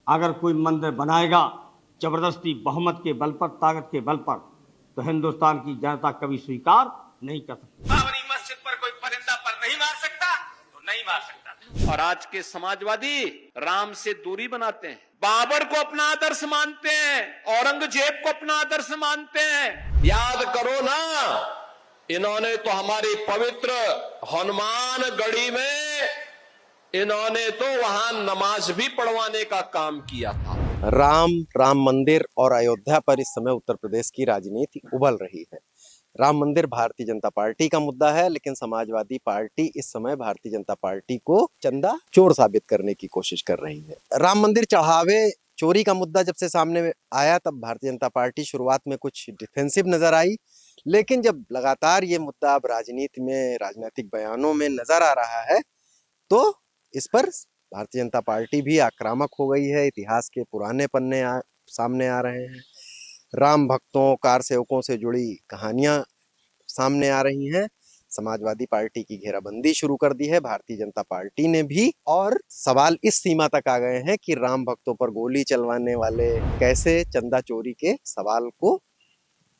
अगर कोई मंदिर बनाएगा जबरदस्ती बहुमत के बल पर, ताकत के बल पर, तो हिंदुस्तान की जनता कभी स्वीकार नहीं कर सकती। बाबरी मस्जिद पर कोई परिंदा पर नहीं मार सकता तो नहीं मार सकता। और आज के समाजवादी राम से दूरी बनाते हैं, बाबर को अपना आदर्श मानते हैं, औरंगजेब को अपना आदर्श मानते हैं। याद करो ना, इन्होंने तो हमारी पवित्र हनुमान गढ़ी में इन्होंने तो वहां नमाज भी पढ़वाने का काम किया था। राम मंदिर और अयोध्या पर इस समय उत्तर प्रदेश की राजनीति उबल रही है। राम मंदिर भारतीय जनता पार्टी का मुद्दा है, लेकिन समाजवादी पार्टी इस समय भारतीय जनता पार्टी को चंदा चोर साबित करने की कोशिश कर रही है। राम मंदिर चढ़ावे चोरी का मुद्दा जब से सामने आया, तब भारतीय जनता पार्टी शुरुआत में कुछ डिफेंसिव नजर आई, लेकिन जब लगातार ये मुद्दा अब राजनीति में, राजनीतिक बयानों में नजर आ रहा है, तो इस पर भारतीय जनता पार्टी भी आक्रामक हो गई है। इतिहास के पुराने पन्ने सामने आ रहे हैं। राम भक्तों, कार सेवकों से जुड़ी कहानियां सामने आ रही हैं। समाजवादी पार्टी की घेराबंदी शुरू कर दी है भारतीय जनता पार्टी ने भी, और सवाल इस सीमा तक आ गए हैं कि राम भक्तों पर गोली चलवाने वाले कैसे चंदा चोरी के सवाल को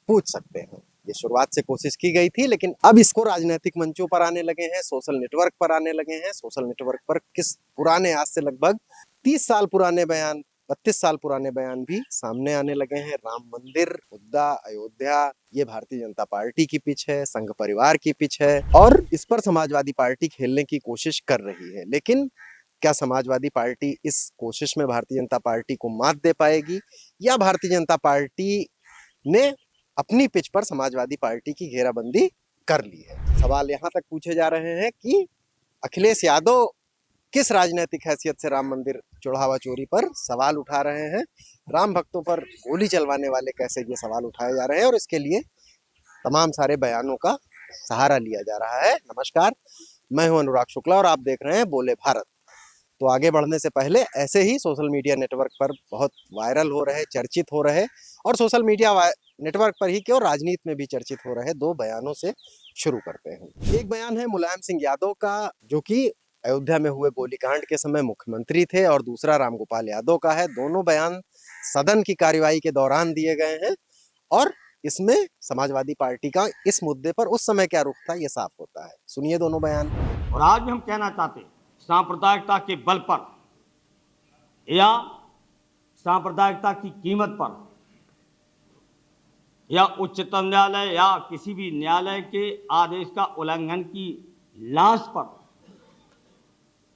पूछ सकते हैं। ये शुरुआत से कोशिश की गई थी, लेकिन अब इसको राजनीतिक मंचों पर आने लगे हैं, सोशल नेटवर्क पर आने लगे हैं। सोशल नेटवर्क पर किस पुराने, आज से लगभग 30 साल पुराने बयान, 32 साल पुराने बयान भी सामने आने लगे हैं। राम मंदिर मुद्दा, अयोध्या, ये भारतीय जनता पार्टी की पिच है, संघ परिवार की पिच है, और इस पर समाजवादी पार्टी खेलने की कोशिश कर रही है। लेकिन क्या समाजवादी पार्टी इस कोशिश में भारतीय जनता पार्टी को मात दे पाएगी, या भारतीय जनता पार्टी ने अपनी पिच पर समाजवादी पार्टी की घेराबंदी कर ली है? सवाल यहां तक पूछे जा रहे हैं कि अखिलेश यादव किस राजनीतिक हैसियत से राम मंदिर चढ़ावा चोरी पर सवाल उठा रहे हैं, राम भक्तों पर गोली चलवाने वाले कैसे ये सवाल उठाए जा रहे हैं, और इसके लिए तमाम सारे बयानों का सहारा लिया जा रहा है। नमस्कार, मैं हूं अनुराग शुक्ला और आप देख रहे हैं बोले भारत। तो आगे बढ़ने से पहले ऐसे ही सोशल मीडिया नेटवर्क पर बहुत वायरल हो रहे, चर्चित हो रहे, और सोशल मीडिया नेटवर्क पर ही क्यों, राजनीति में भी चर्चित हो रहे दो बयानों से शुरू करते हैं। एक बयान है मुलायम सिंह यादव का, जो कि अयोध्या में हुए गोलीकांड के समय मुख्यमंत्री थे, और दूसरा रामगोपाल यादव का है। दोनों बयान सदन की कार्यवाही के दौरान दिए गए हैं, और इसमें समाजवादी पार्टी का इस मुद्दे पर उस समय क्या रुख था, ये साफ होता है। सुनिए दोनों बयान। और आज भी हम कहना चाहते हैं, सांप्रदायिकता के बल पर या सांप्रदायिकता की कीमत पर, या उच्चतम न्यायालय या किसी भी न्यायालय के आदेश का उल्लंघन की लाश पर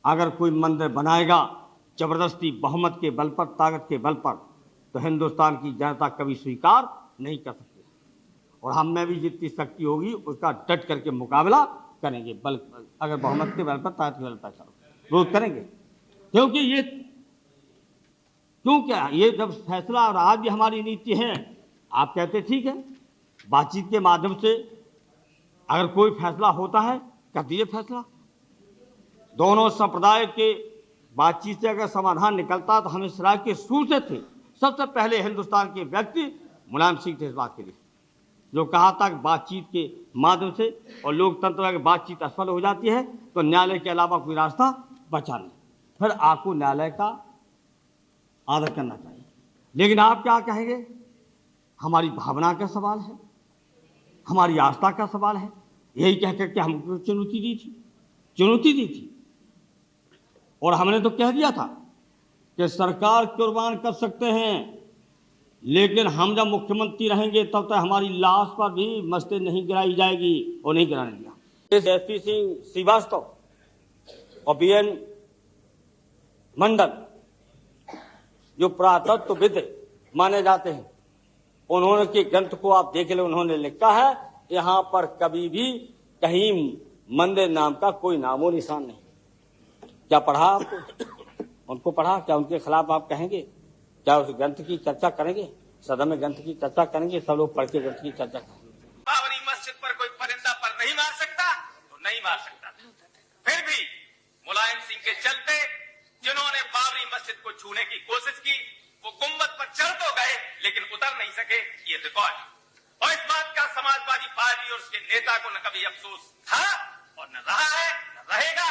अगर कोई मंदिर बनाएगा जबरदस्ती बहुमत के बल पर, ताकत के बल पर, तो हिंदुस्तान की जनता कभी स्वीकार नहीं कर सकती। और हम में भी जितनी शक्ति होगी उसका डट करके मुकाबला करेंगे। बल अगर बहुमत के बल पर, ताकत के बल पर विरोध करेंगे, क्योंकि ये जब फैसला, और आज भी हमारी नीति है, आप कहते ठीक है, बातचीत के माध्यम से अगर कोई फैसला होता है कर दीजिए फैसला। दोनों संप्रदाय के बातचीत से अगर समाधान निकलता तो हम इस राज्य के शुरू से थे, सबसे पहले हिंदुस्तान के व्यक्ति मुलायम सिंह थे इस बात के लिए, जो कहा था कि बातचीत के माध्यम से, और लोकतंत्र की बातचीत असफल हो जाती है तो न्यायालय के अलावा कोई रास्ता बचा नहीं, फिर आपको न्यायालय का आदर करना चाहिए। लेकिन आप क्या कहेंगे, हमारी भावना का सवाल है, हमारी आस्था का सवाल है, यही कह करके हमको चुनौती दी थी। और हमने तो कह दिया था कि सरकार कुर्बान कर सकते हैं, लेकिन हम जब मुख्यमंत्री रहेंगे तब तक हमारी लाश पर भी मस्ते नहीं गिराई जाएगी, और नहीं गिराने दिया। एसपी सिंह श्रीवास्तव और बीएन मंडल, जो पुरातत्वविद माने जाते हैं, उन्होंने के ग्रंथ को आप देख ले, उन्होंने लिखा है यहाँ पर कभी भी कहीं मंदिर नाम का कोई नामो निशान नहीं। क्या पढ़ा आपको? उनको पढ़ा? क्या उनके खिलाफ आप कहेंगे? क्या उस ग्रंथ की चर्चा करेंगे? सदन में ग्रंथ की चर्चा करेंगे? सब लोग पढ़ के ग्रंथ की चर्चा करेंगे। बाबरी मस्जिद पर कोई परिंदा पर नहीं मार सकता तो नहीं मार सकता। फिर भी मुलायम सिंह के चलते जिन्होंने बाबरी मस्जिद को छूने की कोशिश की, वो गुंबद पर चढ़ तो गए लेकिन उतर नहीं सके। ये रिकॉर्ड, और इस बात का समाजवादी पार्टी और उसके नेता को न कभी अफसोस था और न रहा है, न रहेगा।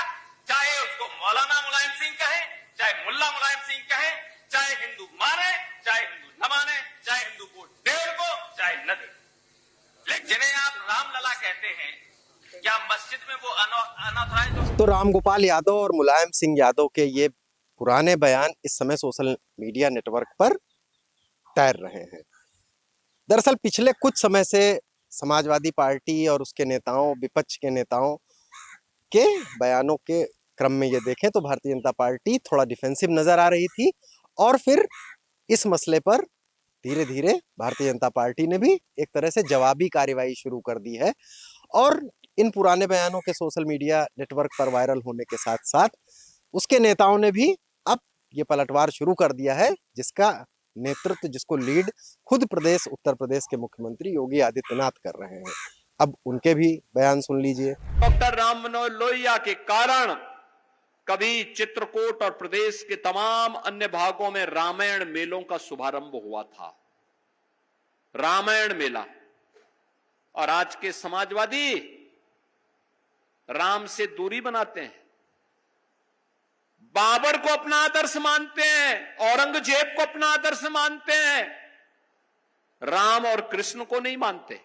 चाहे उसको मौलाना मुलायम सिंह कहे, चाहे मुल्ला मुलायम सिंह कहे, चाहे जिसमें वो अनऑथराइज्ड। तो रामगोपाल यादव और मुलायम सिंह यादव के ये पुराने बयान इस समय सोशल मीडिया नेटवर्क पर तैर रहे हैं। दरअसल पिछले कुछ समय से समाजवादी पार्टी और उसके नेताओं, विपक्ष के नेताओं के बयानों के क्रम में ये देखें तो भारतीय जनता पार्टी थोड़ा डिफेंसिव नजर आ रही थी, और फिर इस मसले पर धीरे धीरे भारतीय जनता पार्टी ने भी एक तरह से जवाबी कार्रवाई शुरू कर दी है। और इन पुराने बयानों के सोशल मीडिया नेटवर्क पर वायरल होने के साथ साथ उसके नेताओं ने भी अब ये पलटवार शुरू कर दिया है, जिसका नेतृत्व, जिसको लीड खुद उत्तर प्रदेश के मुख्यमंत्री योगी आदित्यनाथ कर रहे हैं। अब उनके भी बयान सुन लीजिए। डॉक्टर राम मनोहर लोहिया के कारण कभी चित्रकूट और प्रदेश के तमाम अन्य भागों में रामायण मेलों का शुभारंभ हुआ था। रामायण मेला। और आज के समाजवादी राम से दूरी बनाते हैं, बाबर को अपना आदर्श मानते हैं, औरंगजेब को अपना आदर्श मानते हैं, राम और कृष्ण को नहीं मानते।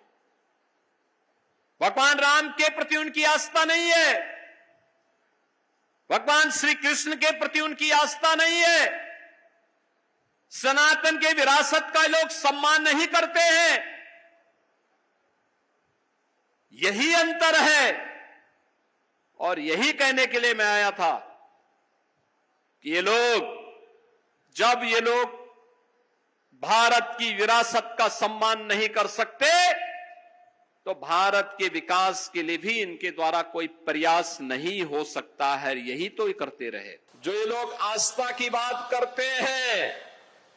भगवान राम के प्रति उनकी आस्था नहीं है, भगवान श्री कृष्ण के प्रति उनकी आस्था नहीं है, सनातन के विरासत का लोग सम्मान नहीं करते हैं। यही अंतर है। और यही कहने के लिए मैं आया था कि जब ये लोग भारत की विरासत का सम्मान नहीं कर सकते तो भारत के विकास के लिए भी इनके द्वारा कोई प्रयास नहीं हो सकता है। यही तो ये करते रहे। जो ये लोग आस्था की बात करते हैं,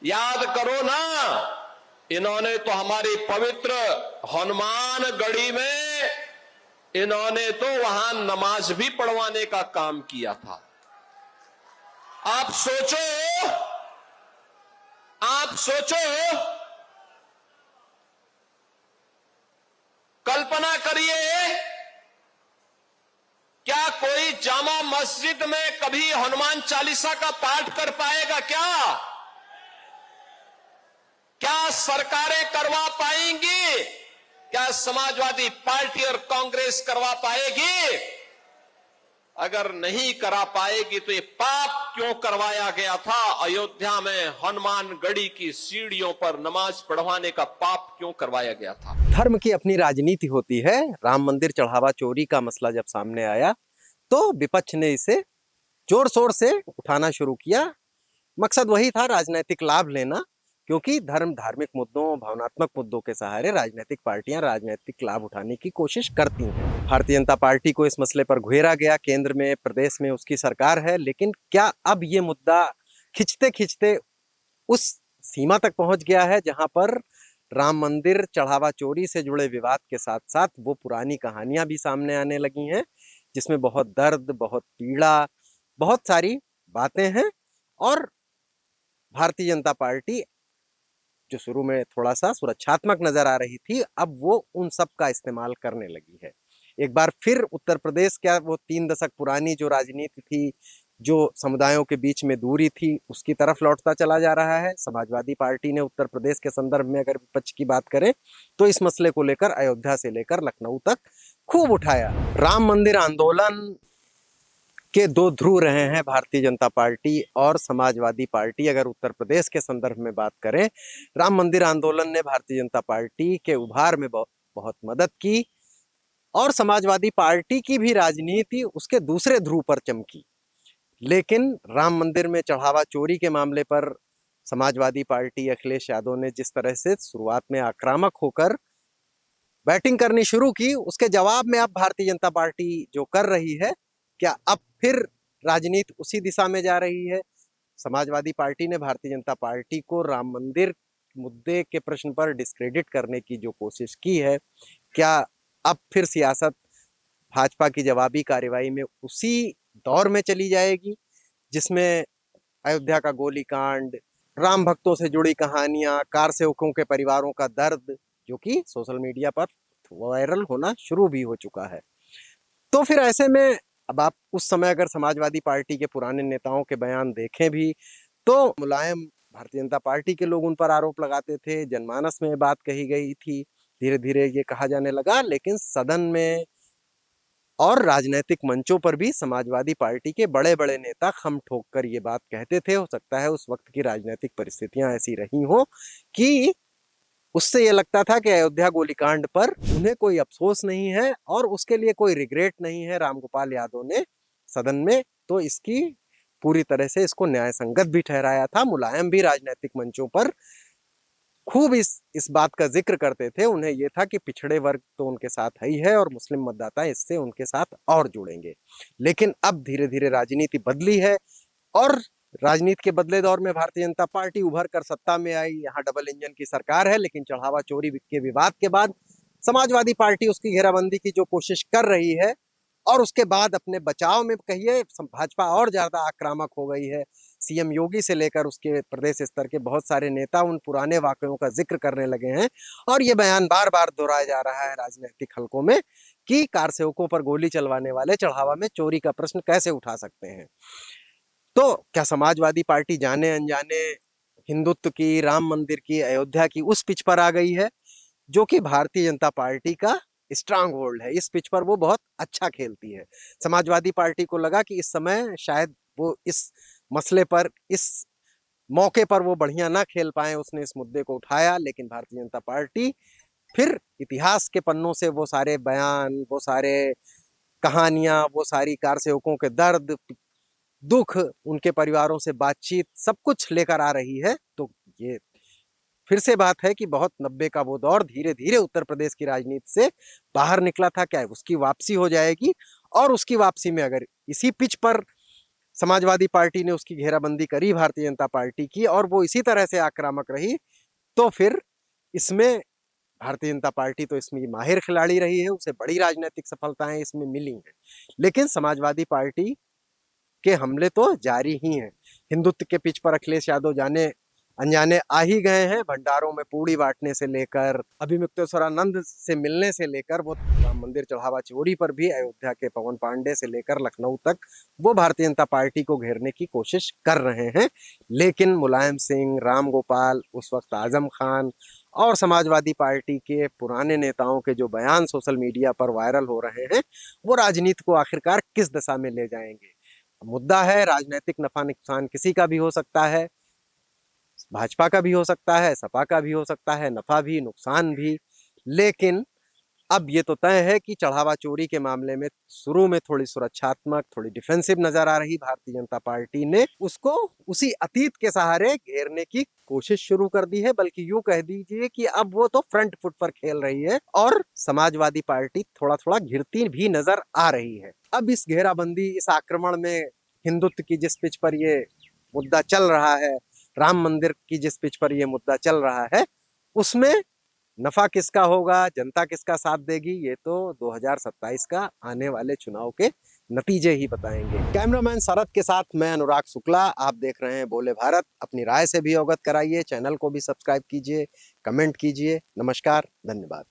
याद करो ना, इन्होंने तो हमारी पवित्र हनुमान गढ़ी में इन्होंने तो वहां नमाज भी पढ़वाने का काम किया था। आप सोचो, कल्पना करिए, क्या कोई जामा मस्जिद में कभी हनुमान चालीसा का पाठ कर पाएगा? क्या सरकारें करवा पाएंगी? क्या समाजवादी पार्टी और कांग्रेस करवा पाएगी? अगर नहीं करा पाएगी तो ये पाप क्यों करवाया गया था? अयोध्या में हनुमान गढ़ी की सीढ़ियों पर नमाज पढ़वाने का पाप क्यों करवाया गया था? धर्म की अपनी राजनीति होती है। राम मंदिर चढ़ावा चोरी का मसला जब सामने आया तो विपक्ष ने इसे जोर शोर से उठाना शुरू किया। मकसद वही था, राजनीतिक लाभ लेना, क्योंकि धार्मिक मुद्दों, भावनात्मक मुद्दों के सहारे राजनीतिक पार्टियां राजनीतिक लाभ उठाने की कोशिश करती हैं। भारतीय जनता पार्टी को इस मसले पर घेरा गया। केंद्र में, प्रदेश में उसकी सरकार है, लेकिन क्या अब ये मुद्दा खिंचते खिंचते उस सीमा तक पहुंच गया है जहां पर राम मंदिर चढ़ावा चोरी से जुड़े विवाद के साथ साथ वो पुरानी कहानियां भी सामने आने लगी हैं, जिसमें बहुत दर्द, बहुत पीड़ा, बहुत सारी बातें हैं। और भारतीय जनता पार्टी जो शुरू में थोड़ा सा सुरक्षात्मक नजर आ रही थी, अब वो उन सब का इस्तेमाल करने लगी है। एक बार फिर उत्तर प्रदेश, क्या वो 3 दशक पुरानी जो राजनीति थी, जो समुदायों के बीच में दूरी थी, उसकी तरफ लौटता चला जा रहा है। समाजवादी पार्टी ने उत्तर प्रदेश के संदर्भ में अगर विपक्ष की बात करें तो इस मसले को लेकर अयोध्या से लेकर लखनऊ तक खूब उठाया। राम मंदिर आंदोलन के 2 ध्रुव रहे हैं भारतीय जनता पार्टी और समाजवादी पार्टी। अगर उत्तर प्रदेश के संदर्भ में बात करें, राम मंदिर आंदोलन ने भारतीय जनता पार्टी के उभार में बहुत मदद की, और समाजवादी पार्टी की भी राजनीति उसके दूसरे ध्रुव पर चमकी। लेकिन राम मंदिर में चढ़ावा चोरी के मामले पर समाजवादी पार्टी, अखिलेश यादव ने जिस तरह से शुरुआत में आक्रामक होकर बैटिंग करनी शुरू की, उसके जवाब में अब भारतीय जनता पार्टी जो कर रही है, क्या अब फिर राजनीति उसी दिशा में जा रही है? समाजवादी पार्टी ने भारतीय जनता पार्टी को राम मंदिर मुद्दे के प्रश्न पर डिस्क्रेडिट करने की जो कोशिश की है, क्या अब फिर सियासत भाजपा की जवाबी कार्रवाई में उसी दौर में चली जाएगी जिसमें अयोध्या का गोलीकांड, राम भक्तों से जुड़ी कहानियां, कार सेवकों के परिवारों का दर्द, जो कि सोशल मीडिया पर वायरल होना शुरू भी हो चुका है? तो फिर ऐसे में अब आप उस समय अगर समाजवादी पार्टी के पुराने नेताओं के बयान देखें भी तो मुलायम भारतीय जनता पार्टी के लोग उन पर आरोप लगाते थे, जनमानस में बात कही गई थी, धीरे धीरे ये कहा जाने लगा, लेकिन सदन में और राजनीतिक मंचों पर भी समाजवादी पार्टी के बड़े बड़े नेता खम ठोक कर ये बात कहते थे। हो सकता है उस वक्त की राजनीतिक परिस्थितियां ऐसी रही हो कि उससे ये लगता था कि अयोध्या गोलीकांड पर उन्हें कोई अफसोस नहीं है और उसके लिए कोई रिग्रेट नहीं है रामगोपाल यादव ने सदन में, तो इसकी पूरी तरह से इसको न्याय संगत भी ठहराया था। मुलायम भी राजनीतिक मंचों पर खूब इस बात का जिक्र करते थे। उन्हें यह था कि पिछड़े वर्ग तो उनके साथ ही है और मुस्लिम मतदाता इससे उनके साथ और जुड़ेंगे। लेकिन अब धीरे धीरे राजनीति बदली है और राजनीति के बदले दौर में भारतीय जनता पार्टी उभर कर सत्ता में आई। यहाँ डबल इंजन की सरकार है, लेकिन चढ़ावा चोरी के विवाद के बाद समाजवादी पार्टी उसकी घेराबंदी की जो कोशिश कर रही है और उसके बाद अपने बचाव में कहिए भाजपा और ज्यादा आक्रामक हो गई है। सीएम योगी से लेकर उसके प्रदेश स्तर के बहुत सारे नेता उन पुराने वाकयों का जिक्र करने लगे हैं और ये बयान बार बार दोहराया जा रहा है राजनीतिक हलकों में कि कार सेवकों पर गोली चलवाने वाले चढ़ावा में चोरी का प्रश्न कैसे उठा सकते हैं। तो क्या समाजवादी पार्टी जाने अनजाने हिंदुत्व की, राम मंदिर की, अयोध्या की उस पिच पर आ गई है जो कि भारतीय जनता पार्टी का स्ट्रांग होल्ड है। इस पिच पर वो बहुत अच्छा खेलती है। समाजवादी पार्टी को लगा कि इस समय शायद वो इस मसले पर, इस मौके पर वो बढ़िया ना खेल पाए, उसने इस मुद्दे को उठाया। लेकिन भारतीय जनता पार्टी फिर इतिहास के पन्नों से वो सारे बयान, वो सारे कहानियां, वो सारी कार सेवकों के दर्द दुख, उनके परिवारों से बातचीत, सब कुछ लेकर आ रही है। तो ये फिर से बात है कि बहुत 90 का वो दौर धीरे धीरे उत्तर प्रदेश की राजनीति से बाहर निकला था, क्या उसकी वापसी हो जाएगी। और उसकी वापसी में अगर इसी पिच पर समाजवादी पार्टी ने उसकी घेराबंदी करी भारतीय जनता पार्टी की और वो इसी तरह से आक्रामक रही, तो फिर इसमें भारतीय जनता पार्टी तो इसमें माहिर खिलाड़ी रही है, उसे बड़ी राजनीतिक सफलताएं इसमें मिली हैं। लेकिन समाजवादी पार्टी के हमले तो जारी ही हैं। हिंदुत्व के पिच पर अखिलेश यादव जाने अनजाने आ ही गए हैं। भंडारों में पूड़ी बांटने से लेकर, अभिमुक्तेश्वरानंद से मिलने से लेकर, वो राम मंदिर चढ़ावा चोरी पर भी अयोध्या के पवन पांडे से लेकर लखनऊ तक वो भारतीय जनता पार्टी को घेरने की कोशिश कर रहे हैं। लेकिन मुलायम सिंह, राम गोपाल, उस वक्त आजम खान और समाजवादी पार्टी के पुराने नेताओं के जो बयान सोशल मीडिया पर वायरल हो रहे हैं, वो राजनीति को आखिरकार किस दिशा में ले जाएंगे। मुद्दा है राजनीतिक नफा नुकसान किसी का भी हो सकता है, भाजपा का भी हो सकता है, सपा का भी हो सकता है, नफा भी नुकसान भी। लेकिन अब ये तो तय है कि चढ़ावा चोरी के मामले में शुरू में थोड़ी सुरक्षात्मक, थोड़ी डिफेंसिव नजर आ रही भारतीय जनता पार्टी ने उसको उसी अतीत के सहारे घेरने की कोशिश शुरू कर दी है। बल्कि यूं कह दीजिए कि अब वो तो फ्रंट फुट पर खेल रही है और समाजवादी पार्टी थोड़ा थोड़ा घिरती भी नजर आ रही है। अब इस घेराबंदी, इस आक्रमण में हिंदुत्व की जिस पिच पर ये मुद्दा चल रहा है, राम मंदिर की जिस पिच पर ये मुद्दा चल रहा है, उसमें नफा किसका होगा, जनता किसका साथ देगी, ये तो 2027 का आने वाले चुनाव के नतीजे ही बताएंगे। कैमरामैन शरद के साथ मैं अनुराग शुक्ला, आप देख रहे हैं बोले भारत। अपनी राय से भी अवगत कराइए, चैनल को भी सब्सक्राइब कीजिए, कमेंट कीजिए। नमस्कार, धन्यवाद।